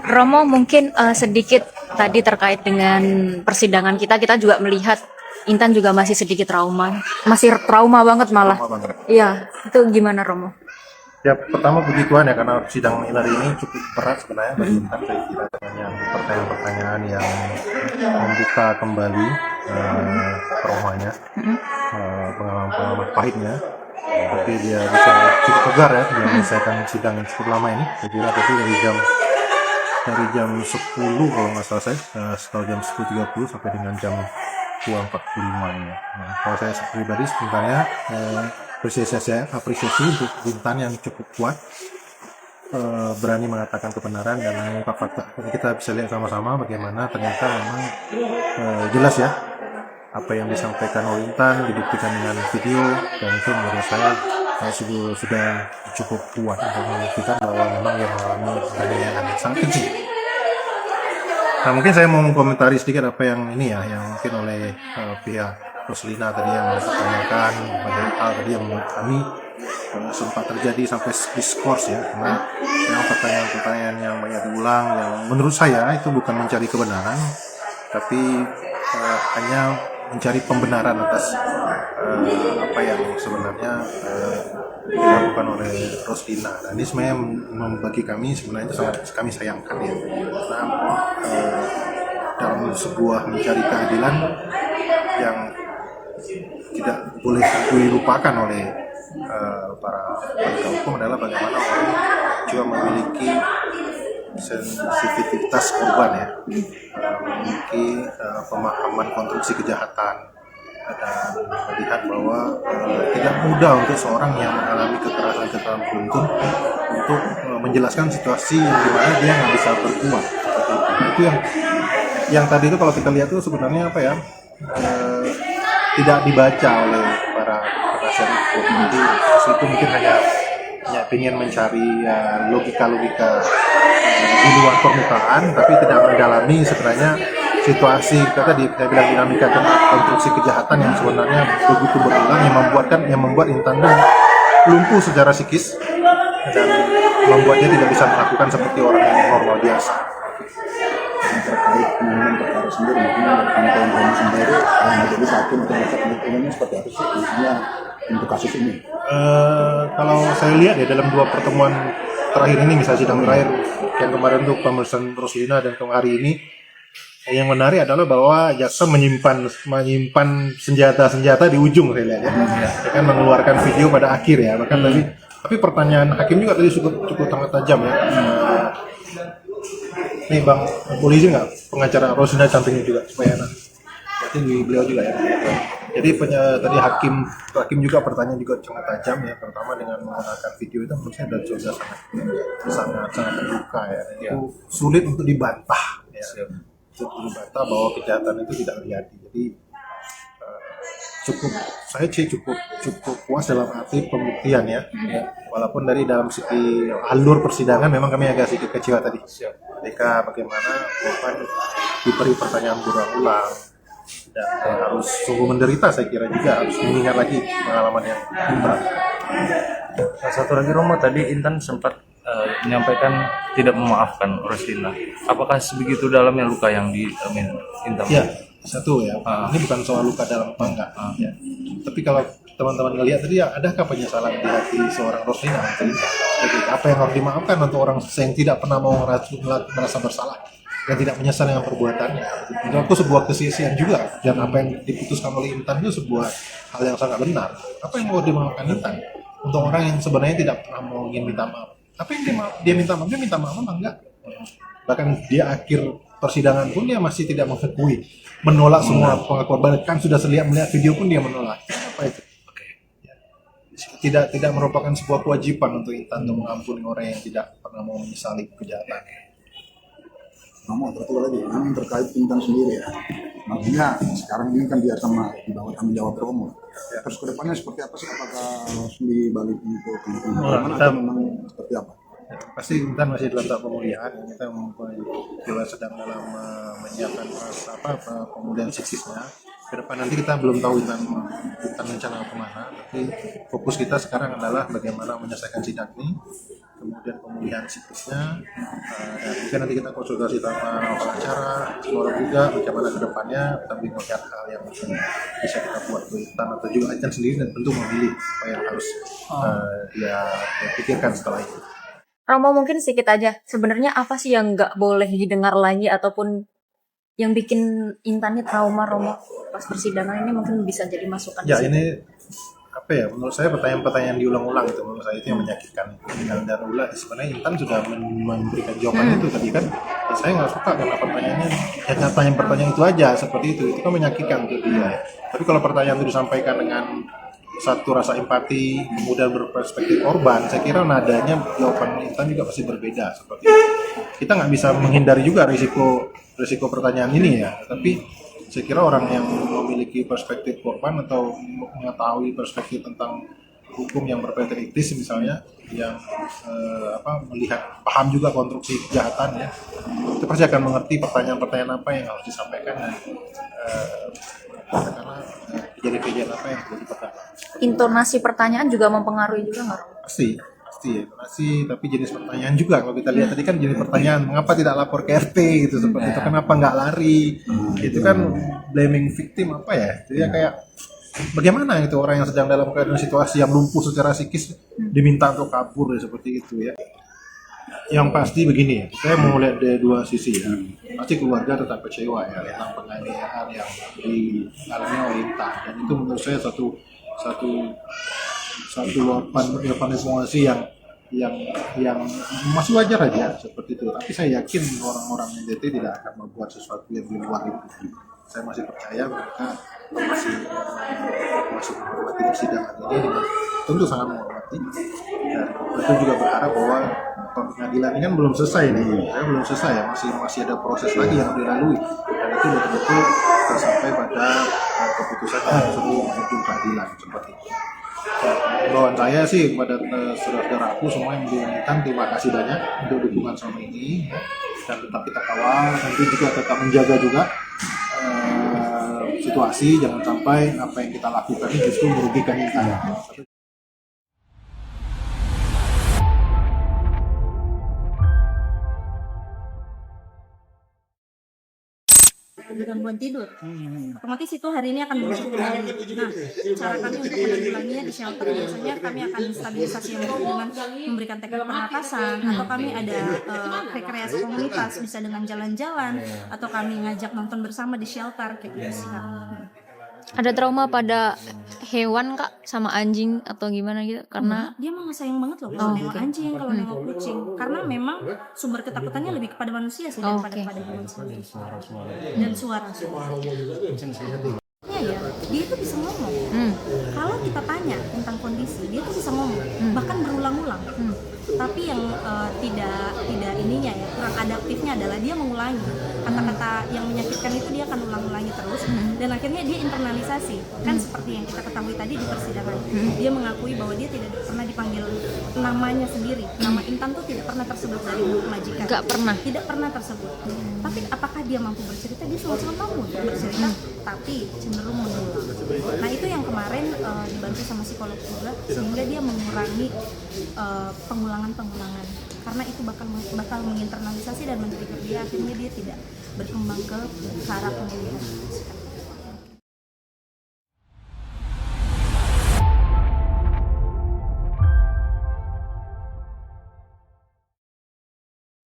Romo, mungkin sedikit tadi terkait dengan persidangan kita juga melihat Intan juga masih sedikit trauma, masih trauma banget malah. Lama banget. Iya, itu gimana Romo? Ya pertama puji Tuhan ya, karena sidang hari ini cukup berat sebenarnya bagi kita, saya kira, dengan yang pertanyaan-pertanyaan yang membuka kembali traumanya, pengalaman-pengalaman pahitnya. Tapi dia bisa cukup tegar ya, dia menyelesaikan sidang yang cukup lama ini. Saya kira tadi dari jam 10 kalau nggak salah saya, setelah jam 10.30 sampai dengan jam 2.45 ini. Nah, kalau saya pribadi sebenarnya apresiasi untuk Bintan yang cukup kuat, berani mengatakan kebenaran dan mengungkap fakta. Kita bisa lihat sama-sama bagaimana ternyata memang jelas ya apa yang disampaikan oleh Intan dibuktikan dengan video, dan itu menurut saya sudah cukup kuat untuk membuktikan bahwa memang yang mengalami penganiayaan yang sangat keji. Nah, mungkin saya mau komentari sedikit apa yang ini ya, yang mungkin oleh pihak Roslina tadi yang mempertanyakan banyak hal tadi yang menurut kami sempat terjadi sampai diskors ya, karena memang pertanyaan-pertanyaan yang banyak diulang yang menurut saya itu bukan mencari kebenaran, tapi hanya mencari pembenaran atas apa yang sebenarnya dilakukan oleh Roslina. Dan ini sebenarnya bagi kami sebenarnya itu sangat kami sayangkan ya, karena dalam sebuah mencari keadilan yang tidak boleh dilupakan oleh para penegak hukum adalah bagaimana orang juga memiliki sensitivitas korban ya, memiliki pemahaman konstruksi kejahatan, dan melihat bahwa tidak mudah untuk seorang yang mengalami kekerasan beruntun untuk menjelaskan situasi yang dimana dia nggak bisa berbuat seperti itu. Itu yang tadi itu kalau kita lihat itu sebenarnya apa ya, tidak dibaca oleh para penasihat hukum. Jadi itu mungkin hanya ingin mencari logika-logika di luar permukaan, tapi tidak mendalami sebenarnya situasi kita bilang dinamika konstruksi kejahatan yang sebenarnya begitu berulang, yang membuat Intan lumpuh secara psikis dan membuatnya tidak bisa melakukan seperti orang yang normal biasa. Terkait penanganan perkara sendiri, mungkin dari pengetahuan kamu sendiri yang menjadi hakim atau jaksa umumnya seperti apa sih isinya untuk kasus ini? Kalau saya lihat ya dalam dua pertemuan terakhir ini, misalnya sidang terakhir yang kemarin untuk pemeriksaan Roslina dan hari ini, yang menarik adalah bahwa jaksa menyimpan senjata di ujung, saya lihat ya, dia kan mengeluarkan video pada akhir ya, bahkan tapi pertanyaan hakim juga tadi cukup sangat tajam ya. Nih Bang, boleh izin nggak pengacara Roslina cantiknya juga supaya berarti beliau juga ya. Jadi tadi hakim juga pertanyaan juga sangat tajam ya, pertama dengan menggunakan video itu menurut saya sudah sangat terbuka ya. Itu sulit untuk dibantah ya. Untuk dibantah bahwa kejahatan itu tidak terjadi. Jadi saya cukup puas dalam arti pembuktian ya. Walaupun dari dalam segi alur persidangan memang kami agak sedikit kecewa tadi. Ketika bagaimana korban diberi pertanyaan berulang-ulang dan harus sungguh menderita, saya kira juga harus mengingat lagi pengalaman yang berat. Satu lagi Romo, tadi Intan sempat menyampaikan tidak memaafkan Roslina. Apakah sebegitu dalamnya luka yang Intan? Ya, satu ya. Ini bukan soal luka dalam apa enggak. Ya. Tapi kalau teman-teman ngelihat tadi, ya, adakah penyesalan di hati seorang Roslina? Jadi, apa yang harus dimaafkan untuk orang yang tidak pernah mau merasa bersalah dan tidak menyesal dengan perbuatannya? Itu sebuah kesia-siaan juga. Dan apa yang diputuskan oleh Intan itu sebuah hal yang sangat benar. Apa yang mau dimaafkan Intan untuk orang yang sebenarnya tidak pernah mau ingin minta maaf? Apa yang dia minta maaf? Dia minta maaf apa enggak? Bahkan dia akhir persidangan pun dia masih tidak mengakui, menolak semua pengakuan. Bahkan sudah melihat video pun dia menolak. Apa itu? Tidak merupakan sebuah kewajiban untuk Intan untuk mengampuni orang yang tidak pernah mau menyesali kejahatan. Namun terkait Intan sendiri ya, maksudnya sekarang ini kan dia sama di bawah tanggung jawab Romo. Terus kedepannya seperti apa sih? Apakah di balik untuk kedepannya atau memang seperti apa? Pasti Intan masih dalam tahap pemulihan. Kita juga sedang dalam menyiapkan pemulihan psikisnya. Ke depan nanti kita belum tahu Intan rencana kemana, tapi fokus kita sekarang adalah bagaimana menyelesaikan sidang ini, kemudian pemulihan psikisnya, dan Jika nanti kita konsultasi sama pengacara, psikolog juga, bagaimana ke depannya, tapi melihat hal yang mungkin bisa kita buat untuk Intan atau juga Intan sendiri, dan tentu memilih apa yang harus dia pikirkan setelah itu. Romo, mungkin sedikit aja. Sebenarnya apa sih yang nggak boleh didengar lagi ataupun yang bikin Intan ini trauma, Romo, pas persidangan ini mungkin bisa jadi masukan. Ya, di situ. ini apa ya, menurut saya pertanyaan-pertanyaan diulang-ulang itu menurut saya itu yang menyakitkan. Dan ulang sebenarnya Intan sudah memberikan jawaban itu tadi kan. Dan saya nggak suka karena pertanyaannya hanya pertanyaan itu aja seperti itu kan menyakitkan untuk dia. Tapi kalau pertanyaan itu disampaikan dengan satu rasa empati, kemudian berperspektif korban, saya kira nadanya jawaban Intan juga pasti berbeda seperti itu. Kita nggak bisa menghindari juga risiko pertanyaan ini ya, tapi saya kira orang yang memiliki perspektif korban atau mengetahui perspektif tentang hukum yang berperiode etis misalnya, yang melihat paham juga konstruksi kejahatan ya, itu pasti akan mengerti pertanyaan-pertanyaan apa yang harus disampaikan dan karena kejadian-kejadian apa yang terjadi pada Intonasi pertanyaan juga mempengaruhi juga nggak, Romo? pasti ya, tapi jenis pertanyaan juga. Kalau kita lihat tadi kan jenis pertanyaan, mengapa tidak lapor ke RT gitu seperti itu, kenapa nggak lari, itu kan blaming victim apa ya, jadi kayak bagaimana itu orang yang sedang dalam keadaan situasi yang lumpuh secara psikis diminta untuk kabur ya, seperti itu ya. Yang pasti begini ya, saya mau lihat dari dua sisi ya. Pasti keluarga tetap kecewa ya tentang penganiayaan yang dialami oleh Intan, dan itu menurut saya satu luapan emosi yang masih wajar aja seperti itu. Tapi saya yakin orang-orang NTT tidak akan membuat sesuatu yang di luar itu. Saya masih percaya mereka masih menghormati persidangan ini dengan tentu sangat menghormati, dan tentu juga berharap bahwa pengadilan ini kan belum selesai nih, belum selesai ya, masih ada proses lagi yang harus dilalui, dan itu betul-betul sampai pada keputusan yang sebelum ujung keadilan seperti itu. Bawaan saya sih kepada saudara-saudaraku semua yang menginginkan, terima kasih banyak untuk dukungan selama ini ya. Dan tetap kita kawal, nanti juga tetap menjaga juga situasi, jangan sampai apa yang kita lakukan ini justru merugikan Intan. gangguan tidur. Otomatis itu hari ini akan muncul kembali. Nah, cara kami untuk menanggulanginya di shelter biasanya kami akan stabilisasi emosi dengan memberikan teknik pernapasan, atau kami ada rekreasi komunitas, bisa dengan jalan-jalan, atau kami ngajak nonton bersama di shelter kayak gitu sih, Kak. Ada trauma pada hewan, Kak, sama anjing atau gimana gitu? Karena Dia mah sayang banget loh kalau nengok anjing, kalau nengok kucing, karena memang sumber ketakutannya lebih kepada manusia sih daripada pada hewan sendiri. Dan suara. Ya, dia itu bisa ngomong. Kalau kita tanya tentang kondisi, dia tuh bisa ngomong, bahkan berulang-ulang. Tapi yang tidak ininya ya, kurang adaptifnya adalah dia mengulangi kata-kata yang menyakitkan itu, dia akan ulang-ulangi terus, dan akhirnya dia internalisasi. Kan seperti yang kita ketahui tadi di persidangan, dia mengakui bahwa dia tidak pernah dipanggil namanya sendiri, nama Intan tuh tidak pernah tersebut dari mulut majikan. Tidak pernah tersebut. Tapi apakah dia mampu bercerita? Dia selalu mampu untuk bercerita, tapi cenderung mengulang. Nah, itu yang kemarin dibantu sama psikolog juga, sehingga dia mengurangi pengulangan, karena itu bakal menginternalisasi dan men-trigger dia, akhirnya dia tidak berkembang ke arah pemilihan.